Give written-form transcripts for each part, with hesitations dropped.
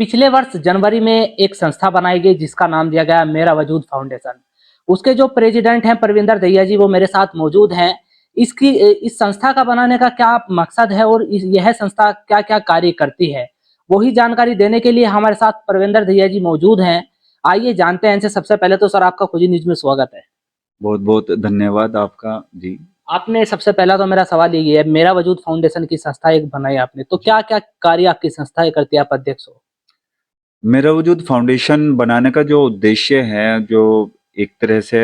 पिछले वर्ष जनवरी में एक संस्था बनाई गई जिसका नाम दिया गया मेरा वजूद फाउंडेशन। उसके जो प्रेसिडेंट हैं परविंदर दहिया जी, वो मेरे साथ मौजूद हैं। इस संस्था का बनाने का क्या मकसद है और यह संस्था क्या क्या कार्य करती है, वही जानकारी देने के लिए हमारे साथ परविंदर दहिया जी मौजूद हैं। आइए जानते हैं इनसे। सबसे पहले तो सर, आपका खुजी न्यूज में स्वागत है। बहुत बहुत धन्यवाद आपका जी। आपने सबसे पहला तो मेरा सवाल यही है, मेरा वजूद फाउंडेशन की संस्था एक बनाई आपने, तो जी क्या क्या कार्य आपकी संस्था करती है, आप अध्यक्ष हो? मेरा वजूद फाउंडेशन बनाने का जो उद्देश्य है, जो एक तरह से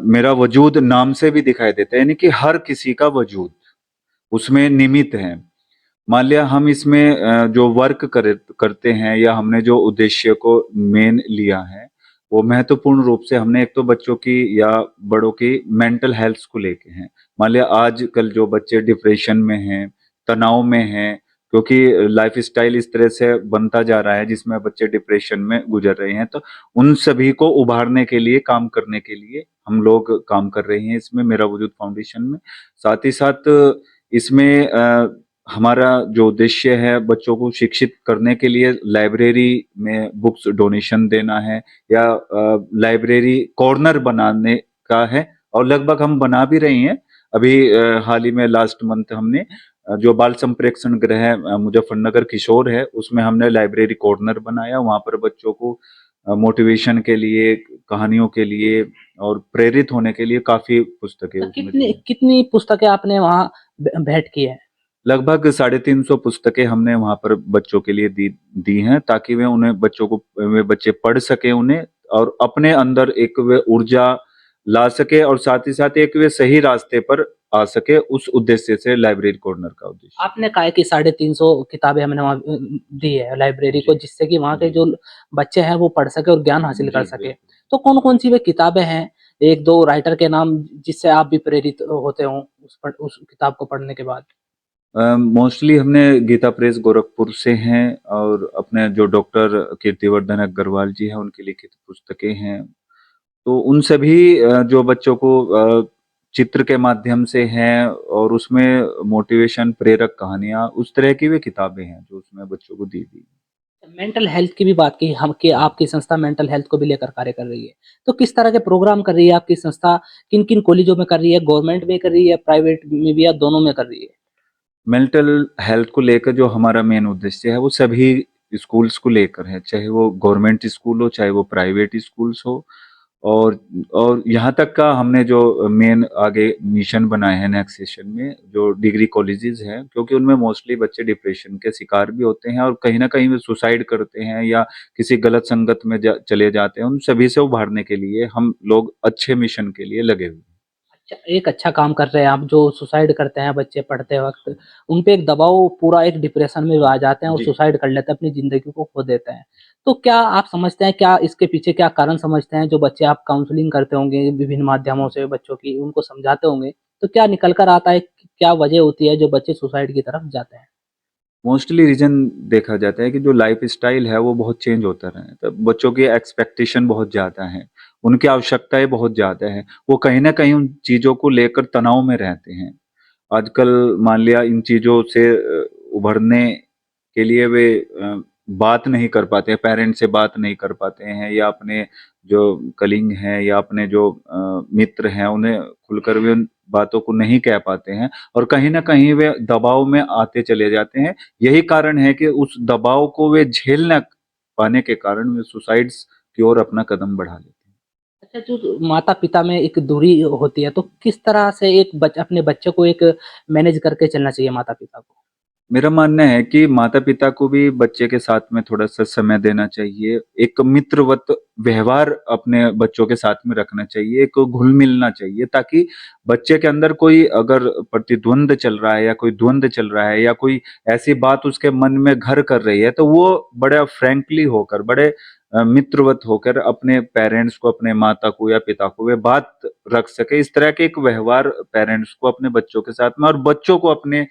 मेरा वजूद नाम से भी दिखाई देता है, यानी कि हर किसी का वजूद उसमें निमित है। मान लिया हम इसमें जो करते हैं या हमने जो उद्देश्य को मेन लिया है, वो महत्वपूर्ण रूप से हमने एक तो बच्चों की या बड़ों की मेंटल हेल्थ को लेके हैं। मान लिया आजकल जो बच्चे डिप्रेशन में हैं, तनाव में हैं, क्योंकि लाइफस्टाइल इस तरह से बनता जा रहा है जिसमें बच्चे डिप्रेशन में गुजर रहे हैं, तो उन सभी को उभारने के लिए, काम करने के लिए हम लोग काम कर रहे हैं इसमें मेरा वजूद फाउंडेशन में। साथ ही साथ इसमें हमारा जो उद्देश्य है, बच्चों को शिक्षित करने के लिए लाइब्रेरी में बुक्स डोनेशन देना है या लाइब्रेरी कॉर्नर बनाने का है, और लगभग हम बना भी रहे हैं। अभी हाल ही में लास्ट मंथ हमने जो बाल संप्रेक्षण गृह मुजफ्फरनगर किशोर है, उसमें हमने लाइब्रेरी कॉर्नर बनाया। वहां पर बच्चों को मोटिवेशन के लिए, कहानियों के लिए और प्रेरित होने के लिए काफी पुस्तकें तो उसमें दी कितनी हैं। कितनी पुस्तकें आपने वहाँ भेंट की है? लगभग 350 पुस्तकें हमने वहां पर बच्चों के लिए दी दी हैं, ताकि वे उन्हें बच्चों को वे बच्चे पढ़ सके उन्हें, और अपने अंदर एक वे ऊर्जा ला सके, और साथ ही साथ एक वे सही रास्ते पर आ सके। उस उद्देश्य से लाइब्रेरी कॉर्नर का उद्देश्य। आपने कहा है कि 350 किताबें हमने वहाँ दी है लाइब्रेरी को, जी जिससे कि वहाँ के जी जो बच्चे हैं वो पढ़ सके और ज्ञान हासिल कर जी सके। बिल्कुल। तो कौन-कौन सी वे किताबें हैं? एक दो राइटर के नाम जिससे आप भी प्रेरित होते हो उस किताब को पढ़ने के बाद? मोस्टली हमने गीता प्रेस गोरखपुर से हैं, और अपने जो डॉक्टर कीर्तिवर्धन अग्रवाल जी हैं उनकी लिखित पुस्तकें हैं। तो उन सभी जो बच्चों को चित्र के माध्यम से हैं, और उसमें मोटिवेशन, प्रेरक कहानियाँ, उस तरह की वे किताबें हैं जो उसमें बच्चों को दी गई। मेंटल हेल्थ की भी बात की हम कि जी। आपकी संस्था मेंटल हेल्थ को भी लेकर कार्य कर रही है। तो किस तरह के प्रोग्राम कर रही है आपकी संस्था? किन-किन कॉलेजों में कर रही है? गवर्नमेंट में कर रही है, प्राइवेट में भी, या दोनों में कर रही है? मेंटल हेल्थ को लेकर जो हमारा मेन उद्देश्य है, वो सभी स्कूल्स को लेकर है, चाहे वो गवर्नमेंट स्कूल हो, चाहे वो प्राइवेट स्कूल्स हो। और यहाँ तक का हमने जो मेन आगे मिशन बनाए हैं नेक्स्ट सेशन में, जो डिग्री कॉलेजेस हैं, क्योंकि उनमें मोस्टली बच्चे डिप्रेशन के शिकार भी होते हैं, और कहीं न कहीं वो सुसाइड करते हैं या किसी गलत संगत में चले जाते हैं। उन सभी से उभारने के लिए हम लोग अच्छे मिशन के लिए लगे हुए हैं। अच्छा, एक अच्छा काम कर रहे हैं आप। जो सुसाइड करते हैं बच्चे पढ़ते वक़्त, उन पे एक दबाव, पूरा एक डिप्रेशन में वो आ जाते हैं और जी। सुसाइड कर लेते हैं, अपनी ज़िंदगी को खो देते हैं। तो क्या आप समझते हैं, क्या इसके पीछे क्या कारण समझते हैं? जो बच्चे आप काउंसलिंग करते होंगे विभिन्न माध्यमों से बच्चों की, उनको समझाते होंगे, तो क्या निकल कर आता है कि क्या वजह होती है जो बच्चे सुसाइड की तरफ जाते हैं? मोस्टली रीज़न देखा जाता है कि जो लाइफ़स्टाइल है वो बहुत चेंज होता रहा है। तो बच्चों की एक्सपेक्टेशन बहुत ज़्यादा है, उनकी आवश्यकताएँ बहुत ज़्यादा हैं। वो कहीं न कहीं उन चीज़ों को लेकर तनाव में रहते हैं। आजकल मान लिया इन चीज़ों से उभरने के लिए वे बात नहीं कर पाते हैं, पेरेंट्स से बात नहीं कर पाते हैं, या अपने जो कलीग हैं या अपने जो मित्र हैं उन्हें खुलकर भी उन बातों को नहीं कह पाते हैं, और कहीं न कहीं वे दबाव में आते चले जाते हैं। यही कारण है कि उस दबाव को वे झेल ना पाने के कारण वे सुसाइड्स की ओर अपना कदम बढ़ा लेते हैं। अच्छा, जो माता-पिता में एक दूरी होती है, तो किस तरह से एक अपने बच्चे को एक मैनेज करके चलना चाहिए माता-पिता को? मेरा मानना है कि माता-पिता को भी बच्चे के साथ में थोड़ा-सा समय देना चाहिए। एक मित्रवत व्यवहार अपने बच्चों के साथ में रखना चाहिए, एक घुल-मिलना चाहिए, ताकि बच्चे के अंदर कोई अगर प्रतिद्वंद चल रहा है या कोई द्वंद चल रहा है या कोई ऐसी बात उसके मन में घर कर रही है, तो वो बड़ा फ्रैंकली होकर, बड़े मित्रवत होकर अपने पेरेंट्स को, अपने माता को या पिता को वे बात रख सके। इस तरह के एक व्यवहार पेरेंट्स को अपने बच्चों के साथ में, और बच्चों को अपने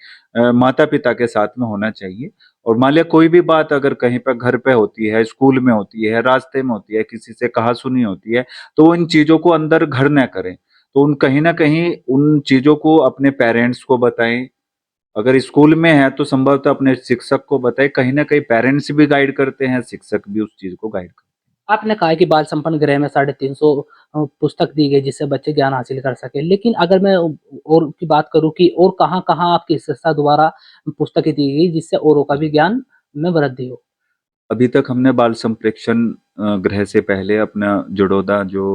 माता-पिता के साथ में होना चाहिए। और मान लिया कोई भी बात अगर कहीं पे घर पे होती है, स्कूल में होती है, रास्ते में होती है, किसी से कहा-सुनी होती है, तो वो इन चीज़ों को अंदर घर ना करें। तो उन कहीं न कहीं उन चीज़ों को अपने पेरेंट्स को बताएँ, अगर स्कूल में है तो संभवतः अपने शिक्षक को बताए, कहीं ना कहीं पेरेंट्स भी गाइड करते हैं, शिक्षक भी उस चीज को गाइड करते आपने कहा कि बाल संपन्न गृह में 350 पुस्तक दी गई जिससे बच्चे ज्ञान हासिल कर सके, लेकिन अगर मैं और की बात करूं कि और कहाँ कहाँ आपकी संस्था द्वारा पुस्तकें दी गई जिससे औरों का हैं। भी ज्ञान में वृद्धि हो। अभी तक हमने बाल संप्रेक्षण गृह से पहले अपना जड़ौदा जो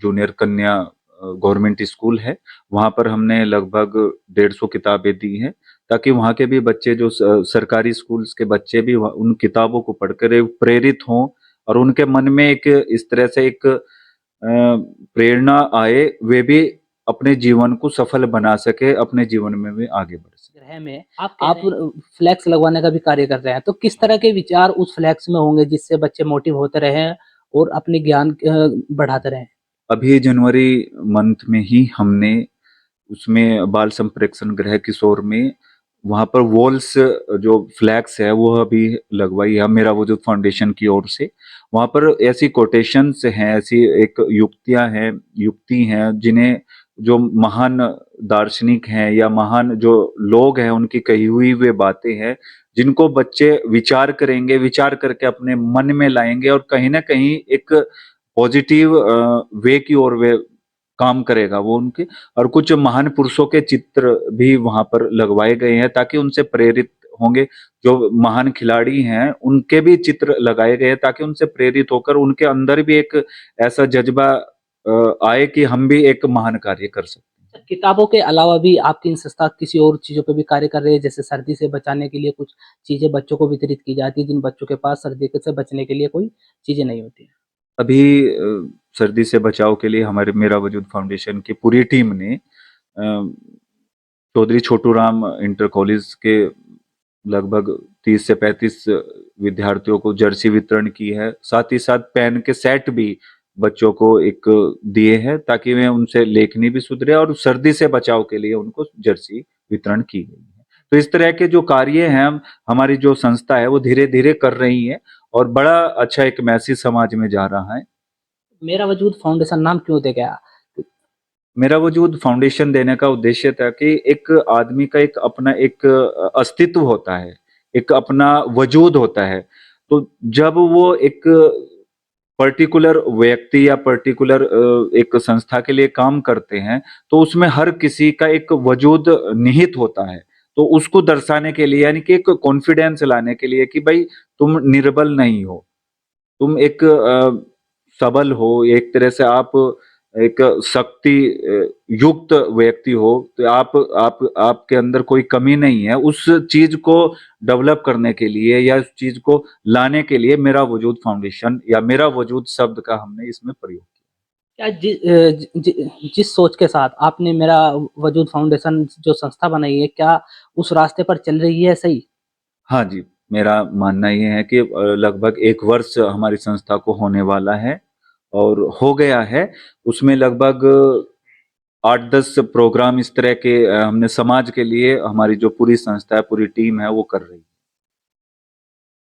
जूनियर कन्या गवर्नमेंट स्कूल है, वहाँ पर हमने लगभग 150 किताबें दी हैं, ताकि वहाँ के भी बच्चे जो सरकारी स्कूल्स के बच्चे भी उन किताबों को पढ़कर एक प्रेरित हों और उनके मन में एक इस तरह से एक प्रेरणा आए, वे भी अपने जीवन को सफल बना सके, अपने जीवन में भी आगे बढ़ सके। गृह में आप फ्लैक्स लगवाने का भी कार्य कर रहे हैं, तो किस तरह के विचार उस फ्लैक्स में होंगे जिससे बच्चे मोटिव होते रहें और अपने ज्ञान बढ़ाते रहें। अभी जनवरी मंथ में ही हमने उसमें बाल संप्रेक्षण गृह किशोर में वहां पर वॉल्स जो फ्लैग्स है वो अभी लगवाई है मेरा वजूद फाउंडेशन की ओर से। वहां पर ऐसी कोटेशंस हैं, ऐसी एक युक्ति हैं जिन्हें जो महान दार्शनिक हैं या महान जो लोग हैं उनकी कही हुई वे बातें हैं, जिनको बच्चे विचार करेंगे, विचार करके अपने मन में लाएंगे और कहीं ना कहीं एक पॉजिटिव वे की ओर वे काम करेगा वो उनके। और कुछ महान पुरुषों के चित्र भी वहां पर लगवाए गए हैं ताकि उनसे प्रेरित होंगे। जो महान खिलाड़ी हैं उनके भी चित्र लगाए गए हैं ताकि उनसे प्रेरित होकर उनके अंदर भी एक ऐसा जज्बा आए कि हम भी एक महान कार्य कर सकते हैं। किताबों के अलावा भी आपकी संस्था किसी और चीजों पे भी कार्य कर रही है, जैसे सर्दी से बचाने के लिए कुछ चीजें बच्चों को वितरित की जाती है जिन बच्चों के पास सर्दी से बचने के लिए कोई चीजें नहीं होती। अभी सर्दी से बचाव के लिए हमारे मेरा वजूद फाउंडेशन की पूरी टीम ने चौधरी छोटू राम इंटर कॉलेज के लगभग 30 से 35 विद्यार्थियों को जर्सी वितरण की है। साथ ही साथ पेन के सेट भी बच्चों को एक दिए हैं ताकि वे उनसे लेखनी भी सुधरे और सर्दी से बचाव के लिए उनको जर्सी वितरण की गई है। तो इस तरह के जो कार्य हैं हमारी जो संस्था है वो धीरे धीरे कर रही है और बड़ा अच्छा एक मैसेज समाज में जा रहा है। मेरा वजूद फाउंडेशन नाम क्यों दे गया? मेरा वजूद फाउंडेशन देने का उद्देश्य था कि एक आदमी का एक अपना एक अस्तित्व होता है, एक अपना वजूद होता है। तो जब वो एक पर्टिकुलर व्यक्ति या पर्टिकुलर एक संस्था के लिए काम करते हैं तो उसमें हर किसी का एक वजूद निहित होता है। तो उसको दर्शाने के लिए यानी कि एक कॉन्फिडेंस लाने के लिए कि भाई तुम निर्बल नहीं हो, तुम एक सबल हो, एक तरह से आप एक शक्ति युक्त व्यक्ति हो, तो आप आपके अंदर कोई कमी नहीं है। उस चीज को डेवलप करने के लिए या उस चीज को लाने के लिए मेरा वजूद फाउंडेशन या मेरा वजूद शब्द का हमने इसमें प्रयोग किया। जिस सोच के साथ आपने मेरा वजूद फाउंडेशन जो संस्था बनाई है, क्या उस रास्ते पर चल रही है सही? हाँ जी, मेरा मानना ये है कि लगभग 1 वर्ष हमारी संस्था को होने वाला है और हो गया है। उसमें लगभग 8-10 प्रोग्राम इस तरह के हमने समाज के लिए हमारी जो पूरी संस्था है, पूरी टीम है वो कर रही है।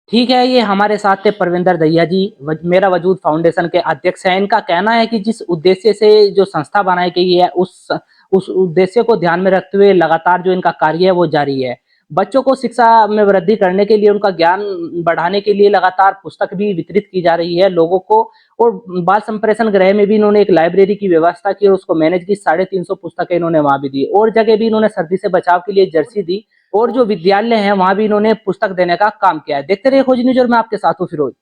ठीक है, ये हमारे साथ थे परविंदर दहिया जी, मेरा वजूद फाउंडेशन के अध्यक्ष हैं। इनका कहना है कि जिस उद्देश्य से जो संस्था बनाई गई है उस उद्देश्य को ध्यान में रखते हुए लगातार जो इनका कार्य है वो जारी है। बच्चों को शिक्षा में वृद्धि करने के लिए, उनका ज्ञान बढ़ाने के लिए लगातार पुस्तक भी वितरित की जा रही है लोगों को। और बाल संप्रेषण गृह में भी इन्होंने एक लाइब्रेरी की व्यवस्था की और उसको मैनेज की। 350 पुस्तकें इन्होंने वहां भी दी और जगह भी इन्होंने सर्दी से बचाव के लिए जर्सी दी और जो विद्यालय हैं वहां भी इन्होंने पुस्तक देने का काम किया है। देखते रहिए खोज न्यूज और मैं आपके साथ हूँ फिरोज।